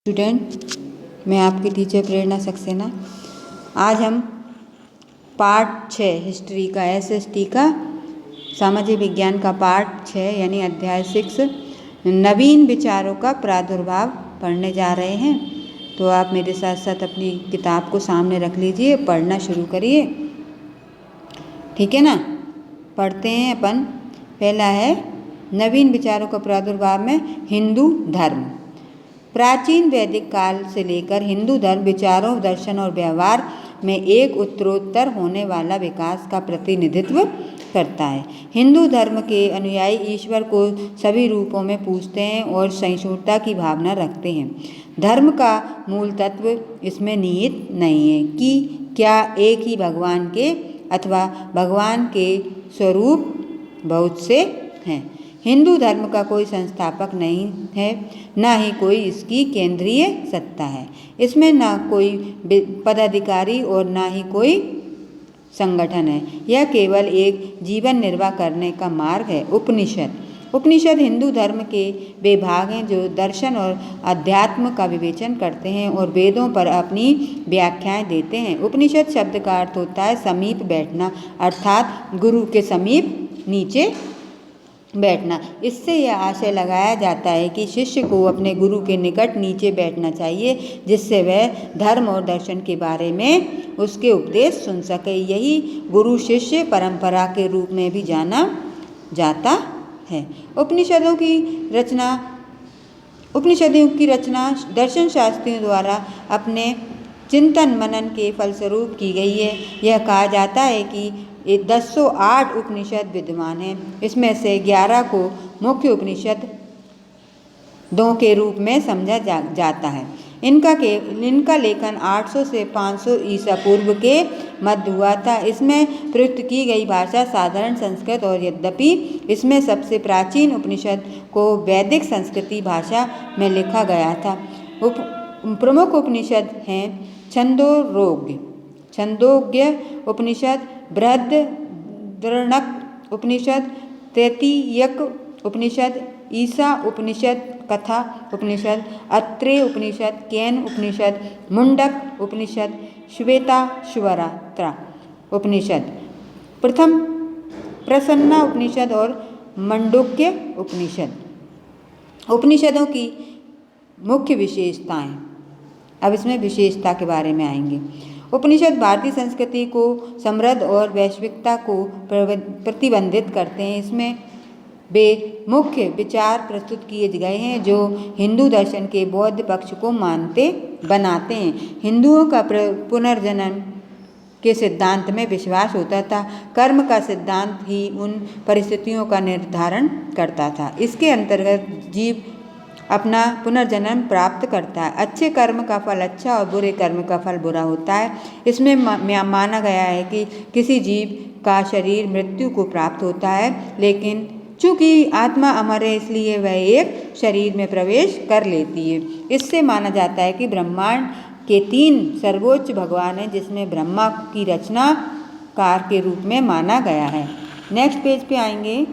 Student, मैं आपकी teacher प्रेरणा सक्सेना। आज हम पार्ट 6 हिस्ट्री का एसएसटी का सामाजिक विज्ञान का पार्ट 6 यानी अध्याय 6 नवीन विचारों का प्रादुर्भाव पढ़ने जा रहे हैं। तो आप मेरे साथ साथ अपनी किताब को सामने रख लीजिए, पढ़ना शुरू करिए। ठीक है ना? पढ़ते हैं अपन। पहला है नवीन विचारों का प्रादुर्भाव में हिंदू धर्म। प्राचीन वैदिक काल से लेकर हिंदू धर्म विचारों, दर्शन और व्यवहार में एक उत्तरोत्तर होने वाला विकास का प्रतिनिधित्व करता है। हिंदू धर्म के अनुयायी ईश्वर को सभी रूपों में पूजते हैं और सहिष्णुता की भावना रखते हैं। धर्म का मूल तत्व इसमें निहित नहीं है कि क्या एक ही भगवान के अथवा भगवान के स्वरूप बहुत से हैं। हिंदू धर्म का कोई संस्थापक नहीं है, न ही कोई इसकी केंद्रीय सत्ता है। इसमें न कोई पदाधिकारी और न ही कोई संगठन है। यह केवल एक जीवन निर्वाह करने का मार्ग है। उपनिषद हिंदू धर्म के वे भाग हैं जो दर्शन और अध्यात्म का विवेचन करते हैं और वेदों पर अपनी व्याख्याएं देते हैं। उपनिषद शब्द का अर्थ होता है समीप बैठना, अर्थात गुरु के समीप नीचे बैठना। इससे यह आशय लगाया जाता है कि शिष्य को अपने गुरु के निकट नीचे बैठना चाहिए, जिससे वह धर्म और दर्शन के बारे में उसके उपदेश सुन सके। यही गुरु शिष्य परंपरा के रूप में भी जाना जाता है। उपनिषदों की रचना दर्शन शास्त्रियों द्वारा अपने चिंतन मनन के फलस्वरूप की गई है। यह कहा जाता है कि 1008 उपनिषद विद्यमान हैं। इसमें से 11 को मुख्य उपनिषदों के रूप में समझा जाता है। इनका लेखन 800 से 500 ईसा पूर्व के मध्य हुआ था। इसमें प्रयुक्त की गई भाषा साधारण संस्कृत और यद्यपि इसमें सबसे प्राचीन उपनिषद को वैदिक संस्कृति भाषा में लिखा गया था। प्रमुख उपनिषद हैं छंदोग्य उपनिषद, बृहद्रण्यक उपनिषद, तैत्तिरीय उपनिषद, ईशा उपनिषद, कथा उपनिषद, अत्रेय उपनिषद, केन उपनिषद, मुंडक उपनिषद, श्वेताश्वतर उपनिषद, प्रथम प्रसन्ना उपनिषद और मंडूक्य उपनिषद। उपनिषदों की मुख्य विशेषताएं। अब इसमें विशेषता के बारे में आएंगे। उपनिषद भारतीय संस्कृति को समृद्ध और वैश्विकता को प्रतिबंधित करते हैं। इसमें वे मुख्य विचार प्रस्तुत किए गए हैं जो हिंदू दर्शन के बौद्ध पक्ष को बनाते हैं। हिंदुओं का पुनर्जन्म के सिद्धांत में विश्वास होता था। कर्म का सिद्धांत ही उन परिस्थितियों का निर्धारण करता था। इसके अंतर्गत जीव अपना पुनर्जन्म प्राप्त करता है। अच्छे कर्म का फल अच्छा और बुरे कर्म का फल बुरा होता है। इसमें माना गया है कि किसी जीव का शरीर मृत्यु को प्राप्त होता है, लेकिन चूंकि आत्मा अमर है इसलिए वह एक शरीर में प्रवेश कर लेती है। इससे माना जाता है कि ब्रह्मांड के 3 सर्वोच्च भगवान हैं, जिसमें ब्रह्मा की रचनाकार के रूप में माना गया है। नेक्स्ट पेज पे आएंगे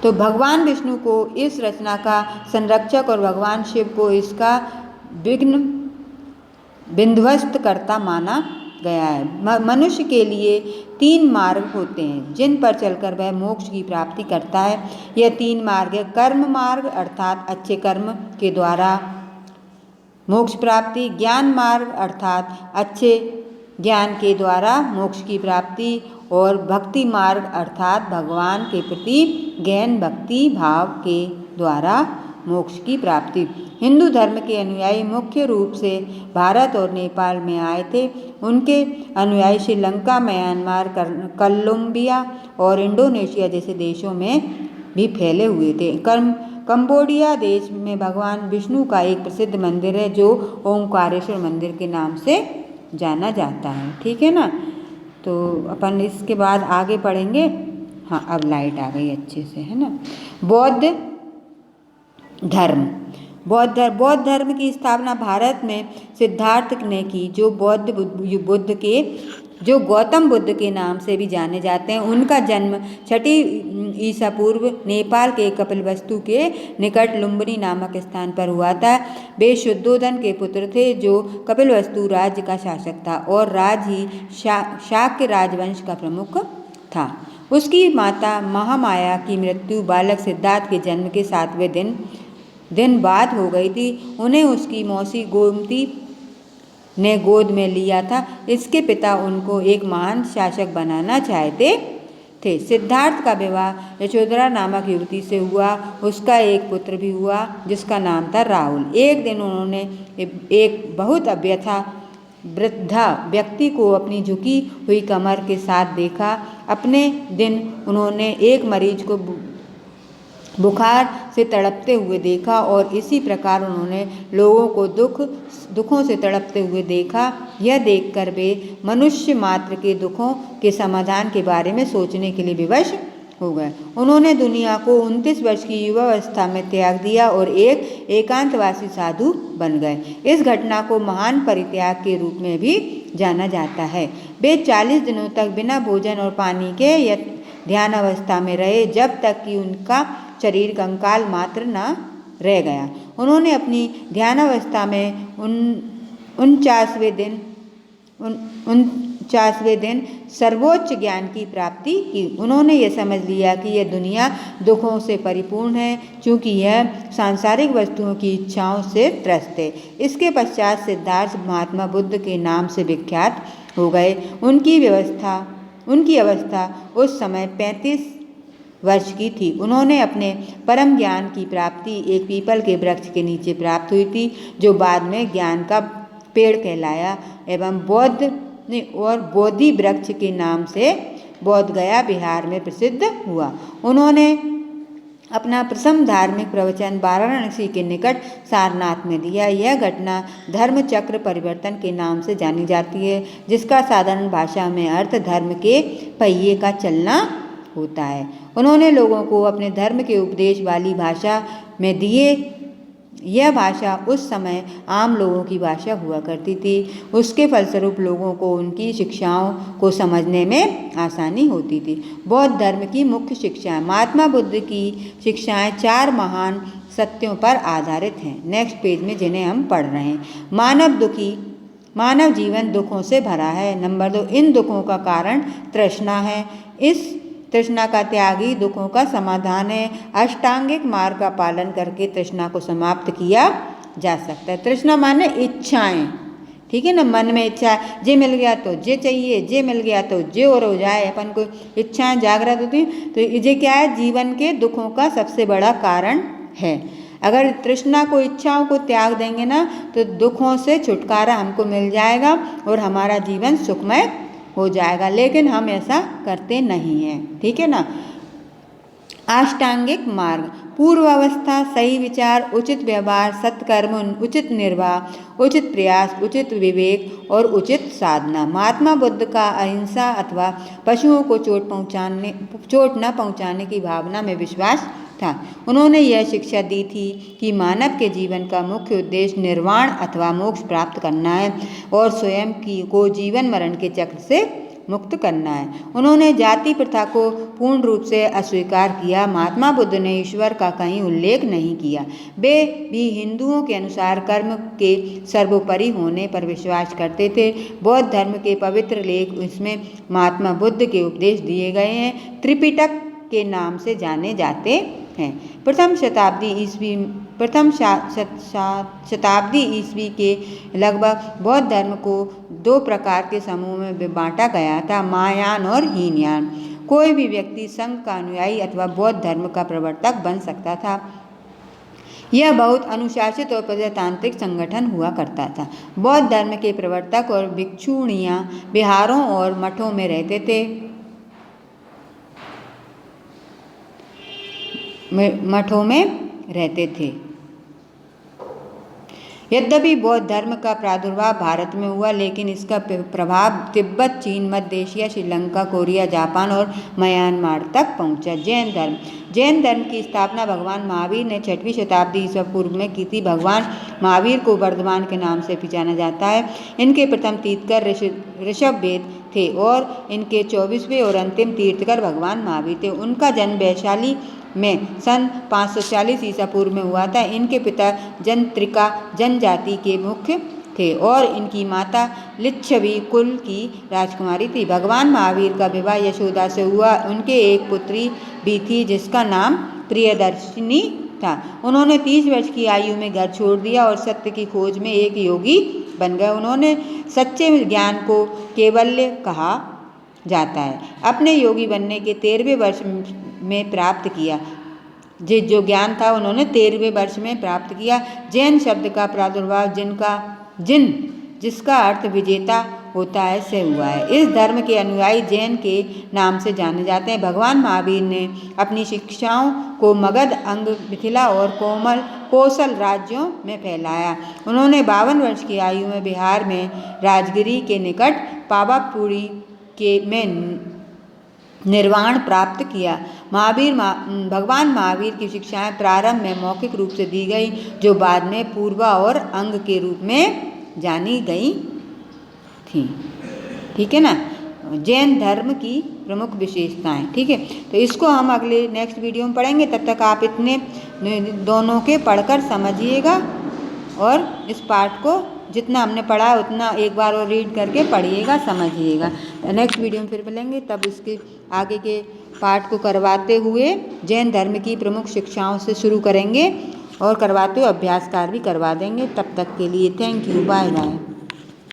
तो भगवान विष्णु को इस रचना का संरक्षक और भगवान शिव को इसका विध्वस्त करता माना गया है। मनुष्य के लिए 3 मार्ग होते हैं जिन पर चलकर वह मोक्ष की प्राप्ति करता है। यह 3 मार्ग है। कर्म मार्ग अर्थात अच्छे कर्म के द्वारा मोक्ष प्राप्ति, ज्ञान मार्ग अर्थात अच्छे ज्ञान के द्वारा मोक्ष की प्राप्ति और भक्ति मार्ग अर्थात भगवान के प्रति गहन भक्ति भाव के द्वारा मोक्ष की प्राप्ति। हिंदू धर्म के अनुयायी मुख्य रूप से भारत और नेपाल में आए थे। उनके अनुयायी श्रीलंका, म्यांमार, कोलंबिया और इंडोनेशिया जैसे देशों में भी फैले हुए थे। कंबोडिया देश में भगवान विष्णु का एक प्रसिद्ध मंदिर है जो ओंकारेश्वर मंदिर के नाम से जाना जाता है। ठीक है ना? तो अपन इसके बाद आगे पढ़ेंगे। हाँ, अब लाइट आ गई अच्छे से, है ना? बौद्ध धर्म की स्थापना भारत में सिद्धार्थ ने की, जो बुद्ध के जो गौतम बुद्ध के नाम से भी जाने जाते हैं। उनका जन्म 6वीं ईसा पूर्व नेपाल के कपिलवस्तु के निकट लुम्बिनी नामक स्थान पर हुआ था। वे शुद्धोधन के पुत्र थे जो कपिलवस्तु राज्य का शासक था और राज ही शाक्य राजवंश का प्रमुख था। उसकी माता महामाया की मृत्यु बालक सिद्धार्थ के जन्म के 7वें दिन बाद हो गई थी। उन्हें उसकी मौसी गोमती ने गोद में लिया था। इसके पिता उनको एक महान शासक बनाना चाहते थे। सिद्धार्थ का विवाह यशोधरा नामक युवती से हुआ। उसका एक पुत्र भी हुआ जिसका नाम था राहुल। एक दिन उन्होंने एक बहुत अव्यथा वृद्धा व्यक्ति को अपनी झुकी हुई कमर के साथ देखा। अपने दिन उन्होंने एक मरीज को बुखार से तड़पते हुए देखा और इसी प्रकार उन्होंने लोगों को दुखों से तड़पते हुए देखा। यह देखकर वे मनुष्य मात्र के दुखों के समाधान के बारे में सोचने के लिए विवश हो गए। उन्होंने दुनिया को 29 वर्ष की युवावस्था में त्याग दिया और एक एकांतवासी साधु बन गए। इस घटना को महान परित्याग के रूप में भी जाना जाता है। वे 40 दिनों तक बिना भोजन और पानी के ध्यान अवस्था में रहे जब तक कि उनका शरीर कंकाल मात्र न रह गया। उन्होंने अपनी ध्यानावस्था में 49वें दिन सर्वोच्च ज्ञान की प्राप्ति की। उन्होंने यह समझ लिया कि यह दुनिया दुखों से परिपूर्ण है क्योंकि यह सांसारिक वस्तुओं की इच्छाओं से त्रस्त है। इसके पश्चात सिद्धार्थ महात्मा बुद्ध के नाम से विख्यात हो गए। उनकी अवस्था उस समय 35 वर्ष की थी। उन्होंने अपने परम ज्ञान की प्राप्ति एक पीपल के वृक्ष के नीचे प्राप्त हुई थी जो बाद में ज्ञान का पेड़ कहलाया एवं बोधि वृक्ष के नाम से बोध गया बिहार में प्रसिद्ध हुआ। उन्होंने अपना प्रथम धार्मिक प्रवचन वाराणसी के निकट सारनाथ में दिया। यह घटना धर्म चक्र परिवर्तन के नाम से जानी जाती है जिसका साधारण भाषा में अर्थ धर्म के पहिए का चलना होता है। उन्होंने लोगों को अपने धर्म के उपदेश वाली भाषा में दिए। यह भाषा उस समय आम लोगों की भाषा हुआ करती थी। उसके फलस्वरूप लोगों को उनकी शिक्षाओं को समझने में आसानी होती थी। बौद्ध धर्म की मुख्य शिक्षाएं। महात्मा बुद्ध की शिक्षाएं 4 महान सत्यों पर आधारित हैं। नेक्स्ट पेज में जिन्हें हम पढ़ रहे हैं। मानव जीवन दुखों से भरा है। नंबर 2, इन दुखों का कारण तृष्णा है। इस तृष्णा का त्याग ही दुखों का समाधान है। अष्टांगिक मार्ग का पालन करके तृष्णा को समाप्त किया जा सकता है। तृष्णा माने इच्छाएं, ठीक है ना। मन में इच्छा है, जे मिल गया तो जे चाहिए, जे मिल गया तो जे और हो जाए। अपन को इच्छाएं जागृत होती हैं तो ये क्या है, जीवन के दुखों का सबसे बड़ा कारण है। अगर तृष्णा को, इच्छाओं को त्याग देंगे ना तो दुखों से छुटकारा हमको मिल जाएगा और हमारा जीवन सुखमय हो जाएगा। लेकिन हम ऐसा करते नहीं हैं, ठीक है ना। अष्टांगिक मार्ग: पूर्व अवस्था, सही विचार, उचित व्यवहार, सत्कर्म, उचित निर्वाह, उचित प्रयास, उचित विवेक और उचित साधना। महात्मा बुद्ध का अहिंसा अथवा पशुओं को चोट न पहुंचाने की भावना में विश्वास था। उन्होंने यह शिक्षा दी थी कि मानव के जीवन का मुख्य उद्देश्य निर्वाण अथवा मोक्ष प्राप्त करना है और स्वयं को जीवन मरण के चक्र से मुक्त करना है। उन्होंने जाति प्रथा को पूर्ण रूप से अस्वीकार किया। महात्मा बुद्ध ने ईश्वर का कहीं उल्लेख नहीं किया। वे भी हिंदुओं के अनुसार कर्म के सर्वोपरि होने पर विश्वास करते थे। बौद्ध धर्म के पवित्र लेख, इसमें महात्मा बुद्ध के उपदेश दिए गए हैं, त्रिपिटक के नाम से जाने जाते हैं। प्रथम शताब्दी ईस्वी के लगभग बौद्ध धर्म को 2 प्रकार के समूह में बांटा गया था, महायान और हीनयान। कोई भी व्यक्ति संघ का अनुयायी अथवा बौद्ध धर्म का प्रवर्तक बन सकता था। यह बहुत अनुशासित और प्रजातांत्रिक संगठन हुआ करता था। बौद्ध धर्म के प्रवर्तक और भिक्षुणियां विहारों और मठों में रहते थे। यद्यपि बौद्ध धर्म का प्रादुर्भाव भारत में हुआ, लेकिन इसका प्रभाव तिब्बत, चीन, मध्य एशिया, श्रीलंका, कोरिया, जापान और म्यांमार तक पहुंचा। जैन धर्म की स्थापना भगवान महावीर ने 6वीं शताब्दी ईसा पूर्व में की थी। भगवान महावीर को वर्धमान के नाम से भी जाना जाता है। इनके प्रथम तीर्थकर ऋषभवेद थे और इनके 24वें और अंतिम तीर्थकर भगवान महावीर थे। उनका जन्म वैशाली में सन 540 ईसा पूर्व में हुआ था। इनके पिता जंत्रिका जनजाति के मुख्य थे और इनकी माता लिच्छवी कुल की राजकुमारी थी। भगवान महावीर का विवाह यशोदा से हुआ। उनके एक पुत्री भी थी जिसका नाम प्रियदर्शिनी था। उन्होंने 30 वर्ष की आयु में घर छोड़ दिया और सत्य की खोज में एक योगी बन गए। उन्होंने सच्चे ज्ञान को कैवल्य कहा जाता है। अपने योगी बनने के 13वें वर्ष में प्राप्त किया। जो ज्ञान था उन्होंने 13वें वर्ष में प्राप्त किया। जैन शब्द का प्रादुर्भाव जिसका अर्थ विजेता होता है से हुआ है। इस धर्म के अनुयायी जैन के नाम से जाने जाते हैं। भगवान महावीर ने अपनी शिक्षाओं को मगध, अंग, मिथिला और कौशल राज्यों में फैलाया। उन्होंने 52 वर्ष की आयु में बिहार में राजगिरी के निकट पावापुरी में निर्वाण प्राप्त किया। भगवान महावीर की शिक्षाएं प्रारंभ में मौखिक रूप से दी गई, जो बाद में पूर्वा और अंग के रूप में जानी गई थी। ठीक है ना, जैन धर्म की प्रमुख विशेषताएं। ठीक है, तो इसको हम अगले नेक्स्ट वीडियो में पढ़ेंगे। तब तक आप इतने दोनों के पढ़कर समझिएगा और इस पाठ को जितना हमने पढ़ा है उतना एक बार और रीड करके पढ़िएगा, समझिएगा। नेक्स्ट वीडियो में फिर मिलेंगे, तब इसके आगे के पाठ को करवाते हुए जैन धर्म की प्रमुख शिक्षाओं से शुरू करेंगे और करवाते हुए अभ्यास कार्य भी करवा देंगे। तब तक के लिए थैंक यू, बाय बाय।